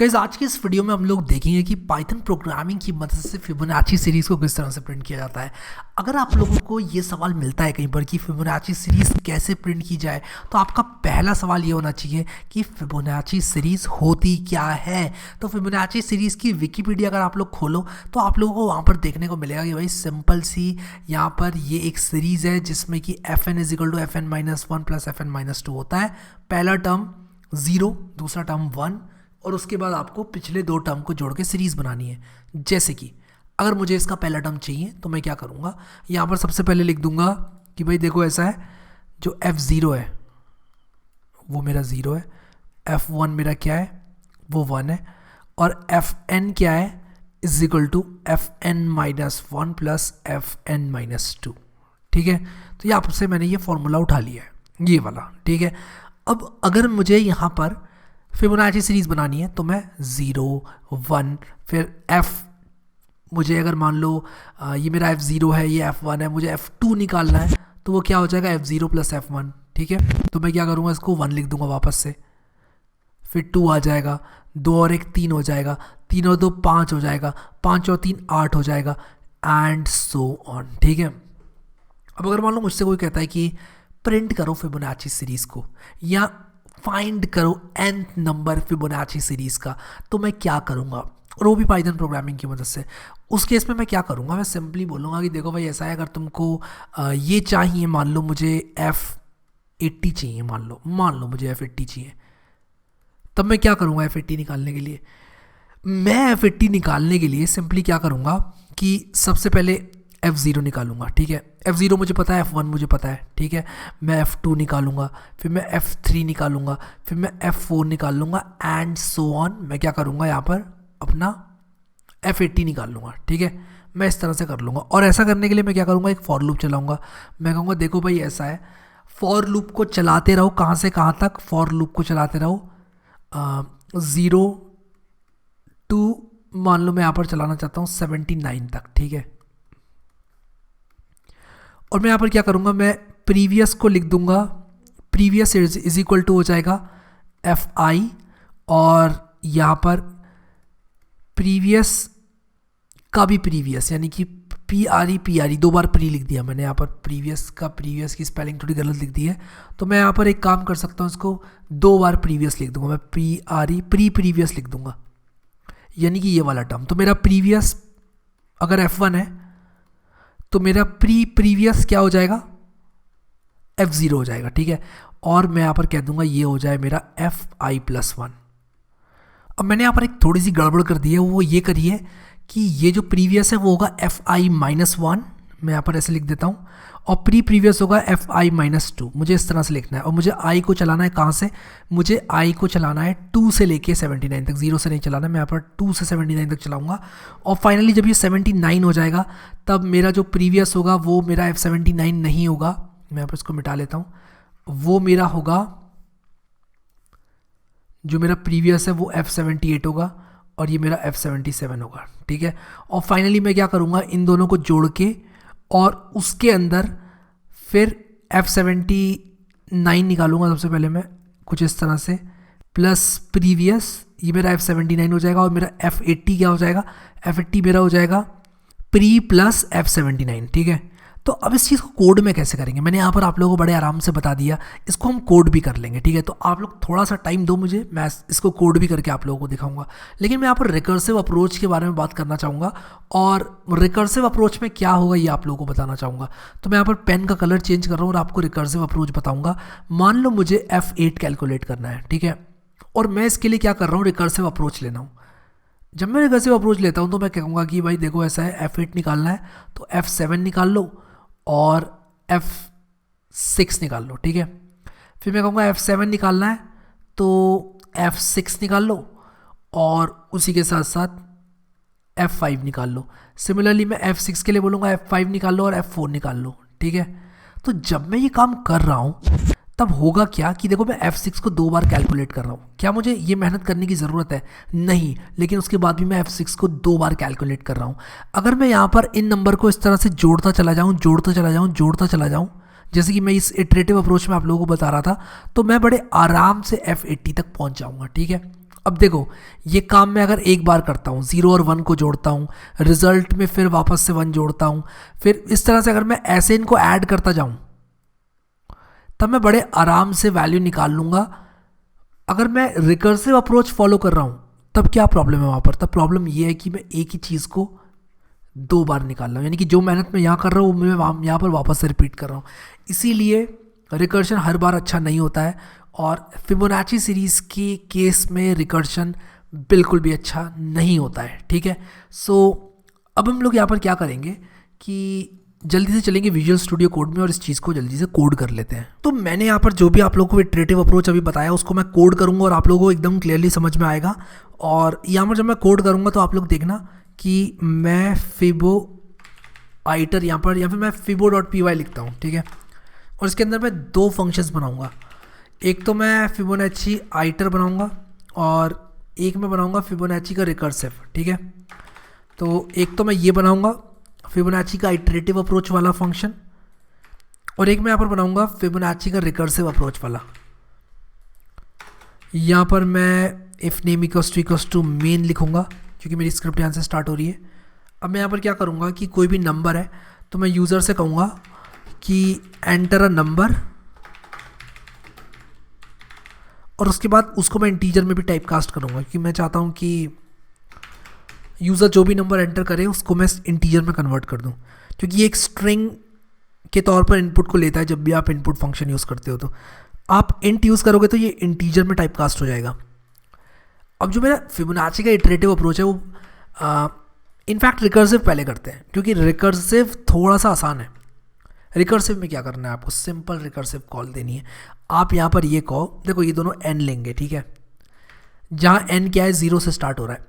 Guys आज के इस वीडियो में हम लोग देखेंगे कि पाइथन प्रोग्रामिंग की मदद से फिबोनाची सीरीज़ को किस तरह से प्रिंट किया जाता है। अगर आप लोगों को ये सवाल मिलता है कहीं पर कि फिबोनाची सीरीज़ कैसे प्रिंट की जाए, तो आपका पहला सवाल ये होना चाहिए कि फिबोनाची सीरीज़ होती क्या है। तो फिबोनाची सीरीज़ की विकिपीडिया अगर आप लोग खोलो तो आप लोगों को वहाँ पर देखने को मिलेगा कि भाई सिंपल सी यहाँ पर ये एक सीरीज़ है जिसमें कि fn = fn-1 + fn-2 होता है। पहला टर्म 0, दूसरा टर्म 1 और उसके बाद आपको पिछले दो टर्म को जोड़ के सीरीज़ बनानी है। जैसे कि अगर मुझे इसका पहला टर्म चाहिए तो मैं क्या करूँगा, यहाँ पर सबसे पहले लिख दूँगा कि भाई देखो ऐसा है, जो f0 है वो मेरा 0 है, f1 मेरा क्या है वो 1 है, और fn क्या है = fn-1 + fn-2। ठीक है, तो यहाँ से मैंने ये फॉर्मूला उठा लिया है, ये वाला। ठीक है, अब अगर मुझे यहाँ पर फिबोनाची सीरीज़ बनानी है तो मैं 0, 1 फिर f, मुझे अगर मान लो ये मेरा f0 है, ये f1 है, मुझे f2 निकालना है तो वो क्या हो जाएगा f0 + f1। ठीक है, तो मैं क्या करूँगा, इसको 1 लिख दूँगा वापस से, फिर 2 आ जाएगा, 2 और 1 3 हो जाएगा, 3 और 2 5 हो जाएगा, 5 और 3 8 हो जाएगा, एंड सो ऑन। ठीक है, अब अगर मान लो मुझसे कोई कहता है कि प्रिंट करो फिबोनाची सीरीज़ को या फाइंड करो nth नंबर फिबोनाची सीरीज़ का, तो मैं क्या करूँगा, और वो भी पाइथन प्रोग्रामिंग की मदद से। उस केस में मैं क्या करूँगा, मैं सिंपली बोलूँगा कि देखो भाई ऐसा है, अगर तुमको ये चाहिए, मान लो मुझे f80 चाहिए, मान लो मुझे f80 चाहिए, तब मैं क्या करूँगा f80 निकालने के लिए। मैं f80 निकालने के लिए सिंपली क्या करूँगा कि सबसे पहले f0 निकालूंगा। ठीक है, f0 मुझे पता है, f1 मुझे पता है। ठीक है, मैं f2 निकालूंगा, फिर मैं f3 निकालूंगा, फिर मैं f4 निकाल लूँगा, एंड सो ऑन। मैं क्या करूँगा, यहाँ पर अपना f80 निकाल लूँगा। ठीक है, मैं इस तरह से कर लूँगा, और ऐसा करने के लिए मैं क्या करूँगा, एक फॉर लूप चलाऊँगा। मैं कहूँगा देखो भाई ऐसा है, फॉर लूप को चलाते रहो, कहाँ से कहाँ तक, फॉर लूप को चलाते रहो 0 to मान लो मैं यहाँ पर चलाना चाहता हूँ 79 तक। ठीक है, और मैं यहाँ पर क्या करूँगा, मैं प्रीवियस को लिख दूँगा, प्रीवियस = हो जाएगा fi, और यहाँ पर प्रीवियस का भी प्रीवियस, यानी कि PRE 2 बार प्री लिख दिया मैंने यहाँ पर, प्रीवियस का प्रीवियस की स्पेलिंग थोड़ी गलत लिख दी है, तो मैं यहाँ पर एक काम कर सकता हूँ, इसको 2 बार प्रीवियस लिख दूँगा, मैं प्रीवियस लिख दूँगा, यानी कि ये वाला टर्म। तो मेरा प्रीवियस अगर f1 है तो मेरा प्रीवियस क्या हो जाएगा, f0 हो जाएगा। ठीक है, और मैं यहाँ पर कह दूंगा ये हो जाए मेरा fi+1। अब मैंने यहाँ पर एक थोड़ी सी गड़बड़ कर दी है, वो ये करिए कि ये जो प्रीवियस है वो होगा fi-1, मैं यहाँ पर ऐसे लिख देता हूँ, और प्रीवियस होगा fi-2। मुझे इस तरह से लिखना है, और मुझे i को चलाना है कहाँ से, मुझे i को चलाना है 2 से लेके 79 तक, 0 से नहीं चलाना है, मैं यहाँ पर 2 से 79 तक चलाऊंगा। और फाइनली जब ये 79 हो जाएगा तब मेरा जो प्रीवियस होगा वो मेरा f79 नहीं होगा, मैं यहाँ पर इसको मिटा लेता हूँ, वो मेरा होगा, जो मेरा प्रीवियस है वो f78 होगा, और ये मेरा f77 होगा। ठीक है, और फाइनली मैं क्या करूँगा, इन दोनों को जोड़ के और उसके अंदर फिर f79 निकालूंगा सबसे पहले मैं, कुछ इस तरह से, प्लस प्रीवियस, ये मेरा f79 हो जाएगा, और मेरा f80 क्या हो जाएगा, f80 मेरा हो जाएगा प्री प्लस f79। ठीक है, तो अब इस चीज़ को कोड में कैसे करेंगे, मैंने यहाँ पर आप लोगों को बड़े आराम से बता दिया, इसको हम कोड भी कर लेंगे। ठीक है, तो आप लोग थोड़ा सा टाइम दो मुझे, मैं इसको कोड भी करके आप लोगों को दिखाऊंगा। लेकिन मैं यहाँ पर रिकर्सिव अप्रोच के बारे में बात करना चाहूँगा, और रिकर्सिव अप्रोच में क्या होगा ये आप लोगों को बताना चाहूँगा। तो मैं यहाँ पर पेन का कलर चेंज कर रहा हूँ और आपको रिकर्सिव अप्रोच बताऊँगा। मान लो मुझे f8 कैलकुलेट करना है। ठीक है, और मैं इसके लिए क्या कर रहा हूँ, रिकर्सिव अप्रोच लेना हूँ। जब मैं रिकर्सिव अप्रोच लेता हूँ तो मैं कहूँगा कि भाई देखो ऐसा है, f8 निकालना है तो f7 निकाल लो और f6 निकाल लो। ठीक है, फिर मैं कहूँगा f7 निकालना है तो f6 निकाल लो, और उसी के साथ साथ f5 निकाल लो। सिमिलरली मैं f6 के लिए बोलूँगा f5 निकाल लो और f4 निकाल लो। ठीक है, तो जब मैं ये काम कर रहा हूँ तब होगा क्या कि देखो मैं f6 को 2 बार कैलकुलेट कर रहा हूँ। क्या मुझे ये मेहनत करने की ज़रूरत है? नहीं, लेकिन उसके बाद भी मैं f6 को 2 बार कैलकुलेट कर रहा हूँ। अगर मैं यहाँ पर इन नंबर को इस तरह से जोड़ता चला जाऊँ, जैसे कि मैं इस इटरेटिव अप्रोच में आप लोगों को बता रहा था, तो मैं बड़े आराम से f80 तक पहुँच जाऊँगा। ठीक है, अब देखो ये काम मैं अगर एक बार करता हूँ, 0 और 1 को जोड़ता हूँ, रिजल्ट में फिर वापस से 1 जोड़ता हूँ, फिर इस तरह से अगर मैं ऐसे इनको ऐड करता जाऊँ तब मैं बड़े आराम से वैल्यू निकाल लूँगा। अगर मैं रिकर्सिव अप्रोच फॉलो कर रहा हूँ तब क्या प्रॉब्लम है वहाँ पर? तब प्रॉब्लम ये है कि मैं एक ही चीज़ को 2 बार निकाल रहा हूँ, यानी कि जो मेहनत मैं यहाँ कर रहा हूँ मैं यहाँ पर वापस से रिपीट कर रहा हूँ। इसीलिए रिकर्शन हर बार अच्छा नहीं होता है और फिबोनाची सीरीज़ की केस में रिकर्शन बिल्कुल भी अच्छा नहीं होता है, ठीक है। अब हम लोग यहाँ पर क्या करेंगे कि जल्दी से चलेंगे विजुअल स्टूडियो कोड में और इस चीज़ को जल्दी से कोड कर लेते हैं। तो मैंने यहाँ पर जो भी आप लोगों को इटरेटिव अप्रोच अभी बताया उसको मैं कोड करूँगा और आप लोगों को एकदम क्लियरली समझ में आएगा। और यहाँ पर जब मैं कोड करूँगा तो आप लोग देखना कि मैं फिबो आइटर यहाँ पर या फिर मैं fibo.py लिखता हूँ, ठीक है। और इसके अंदर मैं 2 फंक्शंस बनाऊँगा। एक तो मैं फिबोनाची आइटर बनाऊँगा और एक मैं बनाऊँगा फिबोनाची का रिकर्सिव, ठीक है। तो एक तो मैं ये बनाऊँगा फिबोनाची का इटरेटिव अप्रोच वाला फंक्शन और एक मैं यहाँ पर बनाऊँगा फिबोनाची का रिकर्सिव अप्रोच वाला। यहाँ पर मैं if name equals to main लिखूँगा क्योंकि मेरी स्क्रिप्ट यहाँ से स्टार्ट हो रही है। अब मैं यहाँ पर क्या करूँगा कि कोई भी नंबर है तो मैं यूज़र से कहूँगा कि एंटर अ नंबर और उसके बाद उसको मैं इंटीजर में भी टाइप कास्ट करूँगा क्योंकि मैं चाहता हूँ कि यूज़र जो भी नंबर एंटर करे उसको मैं इंटीजर में कन्वर्ट कर दूँ, क्योंकि ये एक स्ट्रिंग के तौर पर इनपुट को लेता है। जब भी आप इनपुट फंक्शन यूज़ करते हो तो आप इंट यूज़ करोगे तो ये इंटीजर में टाइप कास्ट हो जाएगा। अब जो मेरा फिबोनाची का इटरेटिव अप्रोच है वो इनफैक्ट रिकर्सिव पहले करते हैं क्योंकि रिकर्सिव थोड़ा सा आसान है। रिकर्सिव में क्या करना है, आपको सिंपल रिकर्सिव कॉल देनी है। आप यहाँ पर ये कहो, देखो ये दोनों n लेंगे, ठीक है, जहाँ n क्या है 0 से स्टार्ट हो रहा है।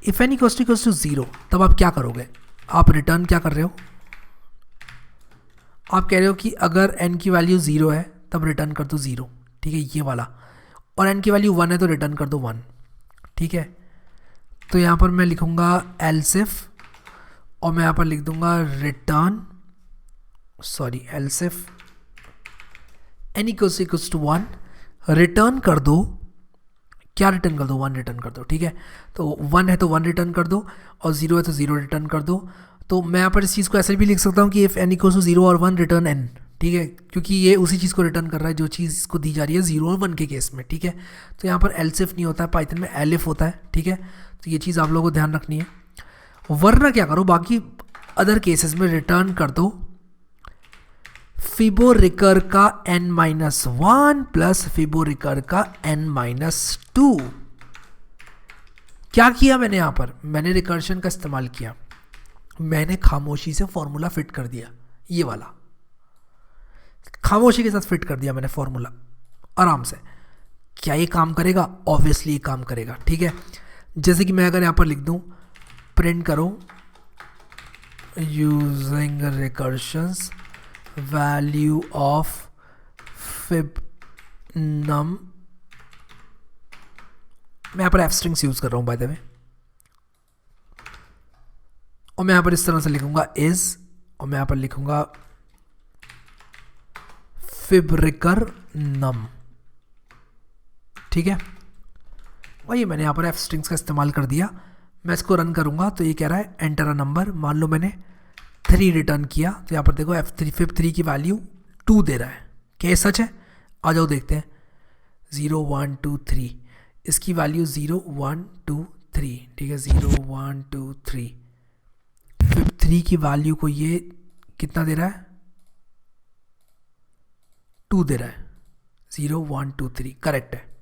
इफ n इक्वल्स टू 0 तब आप क्या करोगे, आप रिटर्न क्या कर रहे हो, आप कह रहे हो कि अगर n की वैल्यू 0 है तब रिटर्न कर दो 0, ठीक है, ये वाला। और n की वैल्यू 1 है तो रिटर्न कर दो 1, ठीक है। तो यहाँ पर मैं लिखूँगा एल्स इफ और मैं यहाँ पर लिख दूँगा else if n equals to 1 return कर दो, क्या रिटर्न कर दो, 1 रिटर्न कर दो, ठीक है। तो 1 है तो 1 रिटर्न कर दो और 0 है तो 0 रिटर्न कर दो। तो मैं यहाँ पर इस चीज़ को ऐसे भी लिख सकता हूँ कि इफ़ n इक्वल्स टू 0 और 1 रिटर्न n, ठीक है, क्योंकि ये उसी चीज़ को रिटर्न कर रहा है जो चीज़ इसको दी जा रही है 0 और 1 के केस में, ठीक है। तो यहाँ पर एल्स इफ नहीं होता है, पाइथन में एलिफ होता है, ठीक है। तो ये चीज़ आप लोगों को ध्यान रखनी है। वरना क्या करो, बाकी अदर केसेस में रिटर्न कर दो फिबो रिकर का n-1 प्लस फिबो रिकर का n-2। क्या किया मैंने यहाँ पर, मैंने रिकर्शन का इस्तेमाल किया, मैंने खामोशी से फॉर्मूला फिट कर दिया, ये वाला खामोशी के साथ फिट कर दिया मैंने फॉर्मूला आराम से। क्या ये काम करेगा? ऑब्वियसली ये काम करेगा, ठीक है। जैसे कि मैं अगर यहाँ पर लिख दूँ प्रिंट करो यूजिंग रिकर्शंस वैल्यू ऑफ फिब नम, मैं यहाँ पर एफ स्ट्रिंग्स यूज़ कर रहा हूँ बाय द वे, और मैं यहाँ पर इस तरह से लिखूँगा इज, और मैं यहाँ पर लिखूँगा फिबरिकर नम, ठीक है। वही मैंने यहाँ पर एफ स्ट्रिंग्स का इस्तेमाल कर दिया। मैं इसको रन करूँगा तो ये कह रहा है एंटर अ नंबर, मान लो मैंने 3 रिटर्न किया तो यहाँ पर देखो फिब3 की वैल्यू 2 दे रहा है। क्या ये सच है? आ जाओ देखते हैं। 0 1 2 3, इसकी वैल्यू 0 1 2 3, ठीक है, 0 1 2 3। फिब3 की वैल्यू को ये कितना दे रहा है? 2 दे रहा है। 0 1 2 3 करेक्ट है।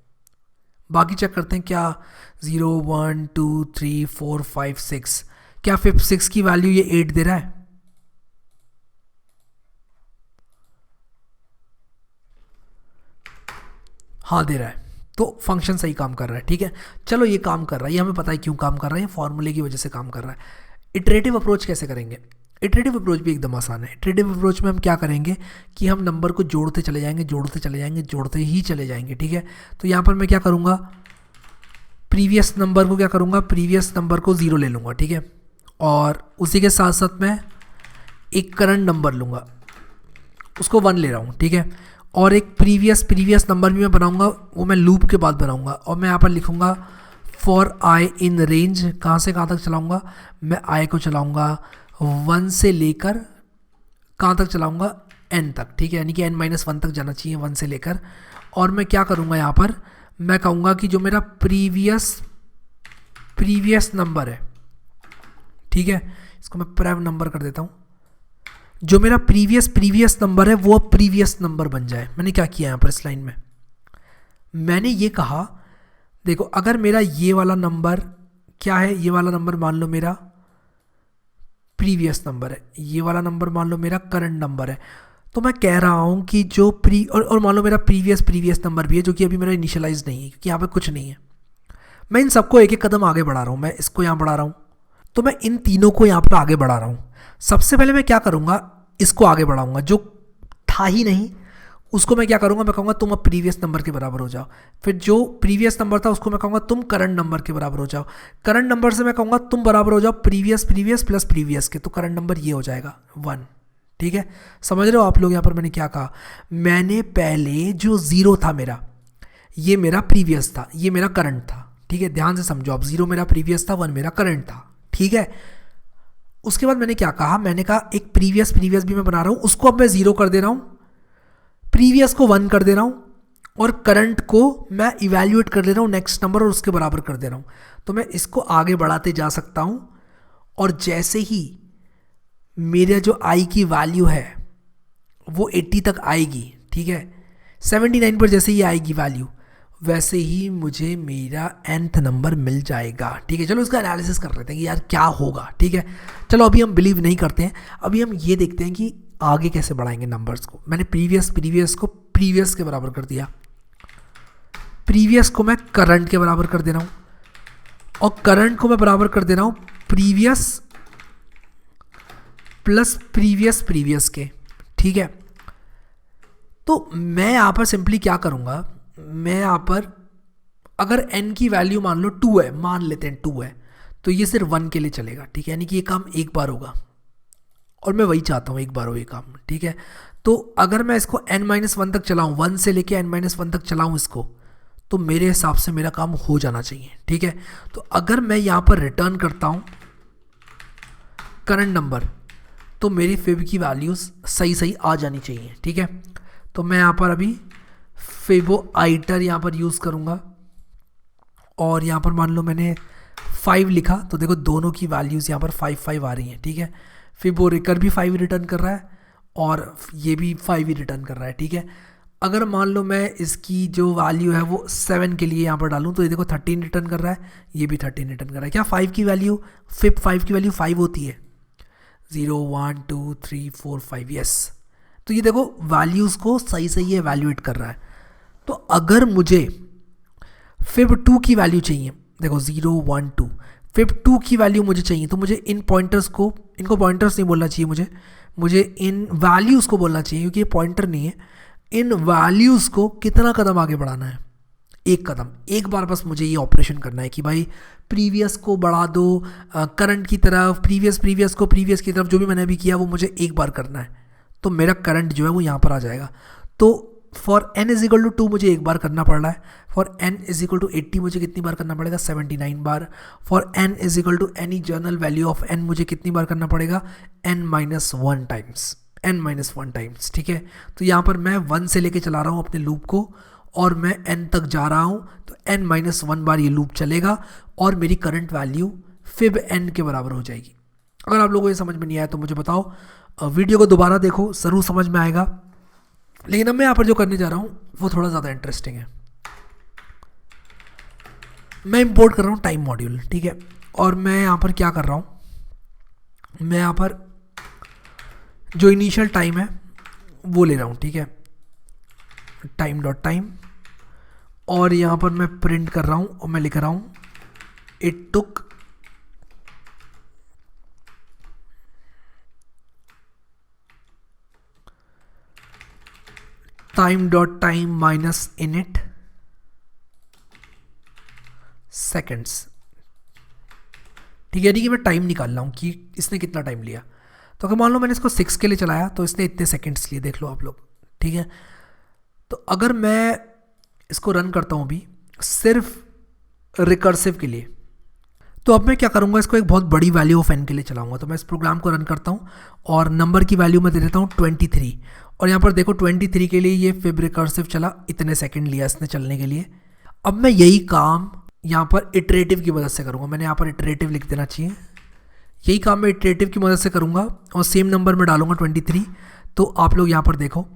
बाकी चेक करते हैं क्या 0 1 2 3 4 5 6, क्या फिब6 की वैल्यू ये 8 दे रहा है? हाँ दे रहा है, तो फंक्शन सही काम कर रहा है, ठीक है। चलो ये काम कर रहा है, ये हमें पता है क्यों काम कर रहा है, ये फॉर्मूले की वजह से काम कर रहा है। इटरेटिव अप्रोच कैसे करेंगे? इटरेटिव अप्रोच भी एकदम आसान है। इटरेटिव अप्रोच में हम क्या करेंगे कि हम नंबर को जोड़ते चले जाएंगे, जोड़ते चले जाएंगे, जोड़ते ही चले जाएंगे, ठीक है। तो यहाँ पर मैं क्या करूँगा, प्रीवियस नंबर को क्या करूँगा, प्रीवियस नंबर को 0 ले लूँगा, ठीक है, और उसी के साथ साथ मैं एक करंट नंबर लूँगा, उसको 1 ले रहा हूँ, ठीक है, और एक प्रीवियस नंबर भी मैं बनाऊंगा, वो मैं लूप के बाद बनाऊंगा। और मैं यहाँ पर लिखूंगा फॉर आई इन रेंज, कहाँ से कहाँ तक चलाऊंगा, मैं आई को चलाऊंगा 1 से लेकर कहाँ तक चलाऊंगा, n तक, ठीक है, यानी कि n-1 तक जाना चाहिए 1 से लेकर। और मैं क्या करूँगा यहाँ पर, मैं कहूँगा कि जो मेरा प्रीवियस नंबर है, ठीक है, इसको मैं प्रेव नंबर कर देता हूँ, जो मेरा प्रीवियस नंबर है वो प्रीवियस नंबर बन जाए। मैंने क्या किया यहाँ पर इस लाइन में, मैंने ये कहा देखो अगर मेरा ये वाला नंबर क्या है, ये वाला नंबर मान लो मेरा प्रीवियस नंबर है, ये वाला नंबर मान लो मेरा करंट नंबर है, तो मैं कह रहा हूँ कि जो और मान लो मेरा प्रीवियस नंबर भी है जो कि अभी मेरा इनिशियलाइज नहीं है क्योंकि यहाँ पे कुछ नहीं है। मैं इन सबको एक एक कदम आगे बढ़ा रहा हूँ, मैं इसको यहाँ बढ़ा रहा हूँ, तो मैं इन तीनों को यहाँ पर आगे बढ़ा रहा हूँ। सबसे पहले मैं क्या करूँगा, इसको आगे बढ़ाऊँगा, जो था ही नहीं उसको मैं क्या करूँगा, मैं कहूँगा तुम अब प्रीवियस नंबर के बराबर हो जाओ। फिर जो प्रीवियस नंबर था उसको मैं कहूँगा तुम करंट नंबर के बराबर हो जाओ। करंट नंबर से मैं कहूँगा तुम बराबर हो जाओ प्रीवियस प्लस प्रीवियस के, तो करंट नंबर ये हो जाएगा 1। ठीक है, समझ रहे हो आप लोग यहाँ पर मैंने क्या कहा, मैंने पहले जो 0 था मेरा, ये मेरा प्रीवियस था, ये मेरा करंट था। ठीक है, ध्यान से समझो आप, 0 मेरा प्रीवियस था, 1 मेरा करंट था। ठीक है, उसके बाद मैंने क्या कहा, मैंने कहा एक प्रीवियस भी मैं बना रहा हूँ, उसको अब मैं 0 कर दे रहा हूँ, प्रीवियस को 1 कर दे रहा हूँ, और करंट को मैं इवैल्यूएट कर ले रहा हूँ नेक्स्ट नंबर और उसके बराबर कर दे रहा हूँ। तो मैं इसको आगे बढ़ाते जा सकता हूँ, और जैसे ही मेरा जो आई की वैल्यू है वो 80 तक आएगी, ठीक है, 79 पर जैसे ही आएगी वैल्यू, वैसे ही मुझे मेरा nth नंबर मिल जाएगा। ठीक है, चलो इसका एनालिसिस कर लेते हैं कि यार क्या होगा। ठीक है, चलो अभी हम बिलीव नहीं करते हैं, अभी हम ये देखते हैं कि आगे कैसे बढ़ाएंगे नंबर्स को। मैंने प्रीवियस को प्रीवियस के बराबर कर दिया, प्रीवियस को मैं करंट के बराबर कर दे रहा हूँ, और करंट को मैं बराबर कर दे रहा हूँ प्रीवियस प्लस प्रीवियस के। ठीक है, तो मैं यहाँ पर सिंपली क्या करूँगा, मैं यहाँ पर अगर n की वैल्यू मान लो 2 है, मान लेते हैं 2 है, तो ये सिर्फ 1 के लिए चलेगा। ठीक है, यानी कि ये काम एक बार होगा, और मैं वही चाहता हूँ एक बार हो ये काम। ठीक है, तो अगर मैं इसको n-1 तक चलाऊँ, 1 से लेके n-1 तक चलाऊँ इसको, तो मेरे हिसाब से मेरा काम हो जाना चाहिए। ठीक है, तो अगर मैं यहाँ पर रिटर्न करता हूँ करंट नंबर, तो मेरी फिब की वैल्यूज़ सही आ जानी चाहिए। ठीक है, तो मैं यहाँ पर अभी फिबोआइटर यहाँ पर यूज़ करूँगा, और यहाँ पर मान लो मैंने 5 लिखा, तो देखो दोनों की वैल्यूज़ यहाँ पर 5 आ रही हैं। ठीक है, फिबोरेकर भी 5 रिटर्न कर रहा है, और ये भी 5 ही रिटर्न कर रहा है। ठीक है, अगर मान लो मैं इसकी जो वैल्यू है वो 7 के लिए यहाँ पर डालूँ, तो ये देखो 13 रिटर्न कर रहा है, ये भी 13 रिटर्न कर रहा है। क्या 5 की वैल्यू, फिब 5 की वैल्यू 5 होती है, 0 1 2 3 4 5, यस। तो ये देखो वैल्यूज़ को सही एवैल्यूएट कर रहा है। तो अगर मुझे फिब 2 की वैल्यू चाहिए, देखो 0 1 2, फिब 2 की वैल्यू मुझे चाहिए, तो मुझे इन पॉइंटर्स को, इनको पॉइंटर्स नहीं बोलना चाहिए, मुझे इन वैल्यूज़ को बोलना चाहिए, क्योंकि ये पॉइंटर नहीं है। इन वैल्यूज़ को कितना कदम आगे बढ़ाना है, एक कदम, एक बार बस मुझे ये ऑपरेशन करना है कि भाई प्रीवियस को बढ़ा दो करंट की तरफ, प्रीवियस को प्रीवियस की तरफ, जो भी मैंने अभी किया वो मुझे एक बार करना है, तो मेरा करंट जो है वो यहाँ पर आ जाएगा। तो for n is equal to 2 मुझे एक बार करना पड़ रहा है, for n is equal to 80 मुझे कितनी बार करना पड़ेगा, 79 बार। For n is equal to any general value of n मुझे कितनी बार करना पड़ेगा, n-1 टाइम्स। ठीक है, तो यहाँ पर मैं 1 से लेके चला रहा हूँ अपने लूप को, और मैं n तक जा रहा हूँ, तो n-1 बार ये लूप चलेगा, और मेरी करंट वैल्यू फिब n के बराबर हो जाएगी। अगर आप लोगों को ये समझ में नहीं आया तो मुझे बताओ, वीडियो को दोबारा देखो, ज़रूर समझ में आएगा। लेकिन अब मैं यहाँ पर जो करने जा रहा हूँ वो थोड़ा ज़्यादा इंटरेस्टिंग है। मैं इंपोर्ट कर रहा हूँ टाइम मॉड्यूल, ठीक है, और मैं यहाँ पर क्या कर रहा हूँ, मैं यहाँ पर जो इनिशियल टाइम है वो ले रहा हूँ। ठीक है, टाइम, और यहाँ पर मैं प्रिंट कर रहा हूँ, और मैं लिख रहा हूँ it took time minus init seconds. ठीक है, यानी कि मैं टाइम निकाल रहा हूँ कि इसने कितना टाइम लिया। तो अगर मान लो मैंने इसको 6 के लिए चलाया, तो इसने इतने सेकेंड्स लिए, देख लो आप लोग। ठीक है, तो अगर मैं इसको रन करता हूँ अभी सिर्फ रिकर्सिव के लिए, तो अब मैं क्या करूँगा, इसको एक बहुत बड़ी वैल्यू ऑफ n के लिए चलाऊँगा। तो मैं इस प्रोग्राम को रन करता हूँ और नंबर की वैल्यू मैं दे देता हूँ 23, और यहाँ पर देखो 23 के लिए ये फिब रिकर्सिव चला, इतने सेकंड लिया इसने चलने के लिए। अब मैं यही काम यहाँ पर इटरेटिव की मदद से करूँगा। मैंने यहाँ पर इटरेटिव लिख देना चाहिए। यही काम मैं इटरेटिव की मदद से करूँगा और सेम नंबर में डालूंगा 23। तो आप लोग यहाँ पर देखो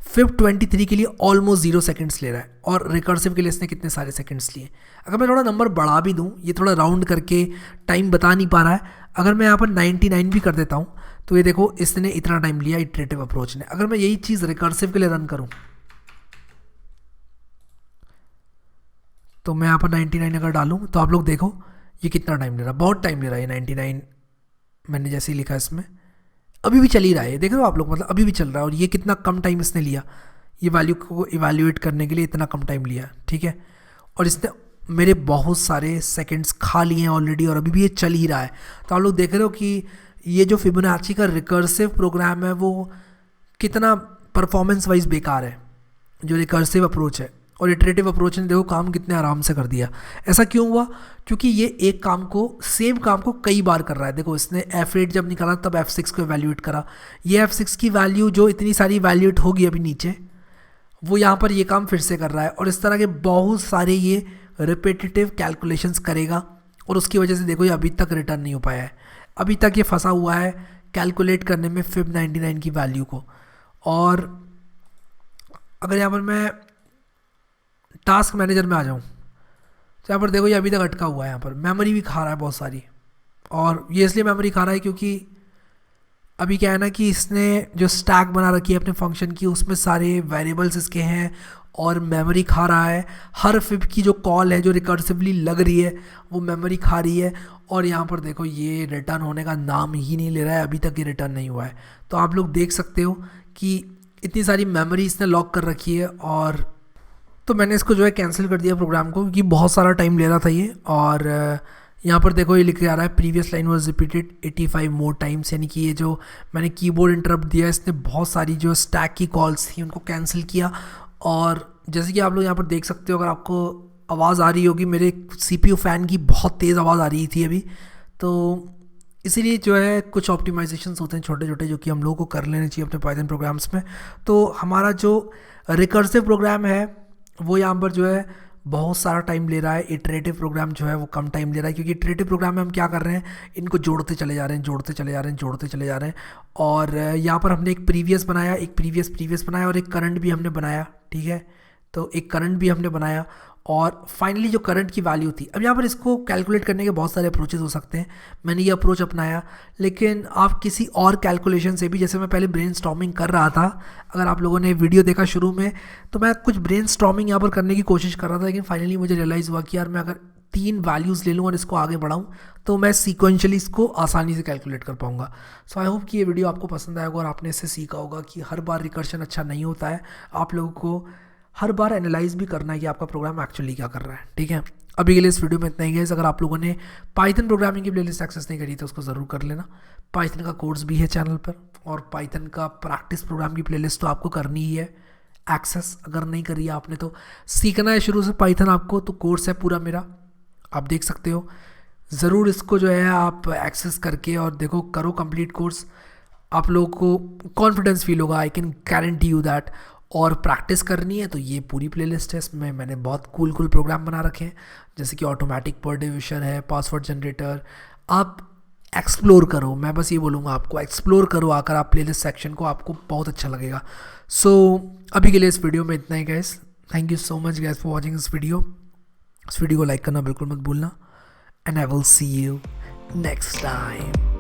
फिब 23 के लिए ऑलमोस्ट 0 सेकंड्स ले रहा है और रिकर्सिव के लिए इसने कितने सारे सेकंड्स लिए। अगर मैं थोड़ा नंबर बढ़ा भी दूँ, ये थोड़ा राउंड करके टाइम बता नहीं पा रहा है, अगर मैं यहाँ पर 99 भी कर देता हूँ तो ये देखो इसने इतना टाइम लिया इटरेटिव अप्रोच ने। अगर मैं यही चीज़ रिकर्सिव के लिए रन करूँ तो मैं यहाँ पर 99 अगर डालूँ तो आप लोग देखो ये कितना टाइम ले रहा है, बहुत टाइम ले रहा है। 99 मैंने जैसे ही लिखा इसमें अभी भी चल ही रहा है, देख रहे हो आप लोग, मतलब अभी भी चल रहा है। और ये कितना कम टाइम इसने लिया, ये वैल्यू को इवैल्यूएट करने के लिए इतना कम टाइम लिया, ठीक है। और इसने मेरे बहुत सारे सेकंड्स खा लिए हैं ऑलरेडी और अभी भी ये चल ही रहा है। तो आप लोग देख रहे हो कि ये जो फिबोनाची का रिकर्सिव प्रोग्राम है वो कितना परफॉर्मेंस वाइज बेकार है, जो रिकर्सिव अप्रोच है। और इटरेटिव अप्रोच ने देखो काम कितने आराम से कर दिया। ऐसा क्यों हुआ? क्योंकि ये एक काम को, सेम काम को कई बार कर रहा है। देखो इसने F8 जब निकाला तब F6 को एवेल्यूएट करा, ये F6 की वैल्यू जो इतनी सारी एवेल्यूएट होगी अभी नीचे, वो यहाँ पर ये काम फिर से कर रहा है। और इस तरह के बहुत सारे ये रिपीटेटिव कैलकुलेशंस करेगा और उसकी वजह से देखो ये अभी तक रिटर्न नहीं हो पाया है। अभी तक ये फंसा हुआ है कैलकुलेट करने में फिब 99 की वैल्यू को। और अगर यहाँ पर मैं टास्क मैनेजर में आ जाऊँ तो यहाँ पर देखो ये अभी तक अटका हुआ है, यहाँ पर मेमोरी भी खा रहा है बहुत सारी। और ये इसलिए मेमोरी खा रहा है क्योंकि अभी क्या है ना कि इसने जो स्टैक बना रखी है अपने फंक्शन की, उसमें सारे वेरिएबल्स इसके हैं और मेमोरी खा रहा है। हर फिब की जो कॉल है जो रिकर्सिवली लग रही है वो मेमोरी खा रही है। और यहाँ पर देखो ये रिटर्न होने का नाम ही नहीं ले रहा है, अभी तक ये रिटर्न नहीं हुआ है। तो आप लोग देख सकते हो कि इतनी सारी मेमोरी इसने लॉक कर रखी है। और तो मैंने इसको जो है कैंसिल कर दिया प्रोग्राम को, क्योंकि बहुत सारा टाइम ले रहा था ये। और यहाँ पर देखो ये लिख के आ रहा है previous line was repeated 85 more times, यानी कि ये जो मैंने कीबोर्ड इंटरप्ट दिया इसने बहुत सारी जो स्टैक की कॉल्स थी उनको कैंसिल किया। और जैसे कि आप लोग यहाँ पर देख सकते हो, अगर आपको आवाज़ आ रही होगी, मेरे CPU फ़ैन की बहुत तेज़ आवाज़ आ रही थी अभी, तो इसीलिए जो है कुछ ऑप्टिमाइजेशंस होते हैं छोटे छोटे जो कि हम लोगों को कर लेने चाहिए अपने पाइथन प्रोग्राम्स में। तो हमारा जो रिकर्सिव प्रोग्राम है वो यहाँ पर जो है बहुत सारा टाइम ले रहा है, इटरेटिव प्रोग्राम जो है वो कम टाइम ले रहा है। क्योंकि इटरेटिव प्रोग्राम में हम क्या कर रहे हैं, इनको जोड़ते चले जा रहे हैं, जोड़ते चले जा रहे हैं, जोड़ते चले जा रहे हैं। और यहाँ पर हमने एक प्रीवियस बनाया, एक प्रीवियस बनाया और एक करंट भी हमने बनाया, ठीक है। तो एक करंट भी हमने बनाया और फाइनली जो करंट की वैल्यू थी, अब यहाँ पर इसको कैलकुलेट करने के बहुत सारे अप्रोचेस हो सकते हैं। मैंने ये अप्रोच अपनाया, लेकिन आप किसी और कैलकुलेशन से भी, जैसे मैं पहले ब्रेनस्टॉर्मिंग कर रहा था, अगर आप लोगों ने वीडियो देखा शुरू में, तो मैं कुछ ब्रेनस्टॉर्मिंग यहाँ पर करने की कोशिश कर रहा था। लेकिन फाइनली मुझे रियलाइज़ हुआ कि यार मैं अगर 3 वैल्यूज़ ले लूँ और इसको आगे बढ़ाऊँ तो मैं सीक्वेंशियली इसको आसानी से कैलकुलेट कर पाऊँगा। सो आई होप कि ये वीडियो आपको पसंद आएगा और आपने इससे सीखा होगा कि हर बार रिकर्शन अच्छा नहीं होता है। आप लोगों को हर बार एनालाइज भी करना है कि आपका प्रोग्राम एक्चुअली क्या कर रहा है, ठीक है। अभी के लिए इस वीडियो में इतना ही गाइस। अगर आप लोगों ने पाइथन प्रोग्रामिंग की प्लेलिस्ट एक्सेस नहीं करी तो उसको ज़रूर कर लेना। पाइथन का कोर्स भी है चैनल पर और पाइथन का प्रैक्टिस प्रोग्राम की प्लेलिस्ट तो आपको करनी ही है एक्सेस। अगर नहीं करी है आपने तो सीखना है शुरू से पाइथन आपको, तो कोर्स है पूरा मेरा, आप देख सकते हो। ज़रूर इसको जो है आप एक्सेस करके और देखो, करो कंप्लीट कोर्स, आप लोगों को कॉन्फिडेंस फील होगा, I can guarantee you that. और प्रैक्टिस करनी है तो ये पूरी प्लेलिस्ट है, इसमें मैंने बहुत कूल प्रोग्राम बना रखे हैं, जैसे कि ऑटोमेटिक पर डिविजन है, पासवर्ड जनरेटर। आप एक्सप्लोर करो, मैं बस ये बोलूँगा आपको एक्सप्लोर करो आकर आप प्लेलिस्ट सेक्शन को, आपको बहुत अच्छा लगेगा। सो अभी के लिए इस वीडियो में इतना ही guys. Thank you so much guys for watching this video. इस वीडियो को लाइक करना बिल्कुल मत भूलना and I will see you next time.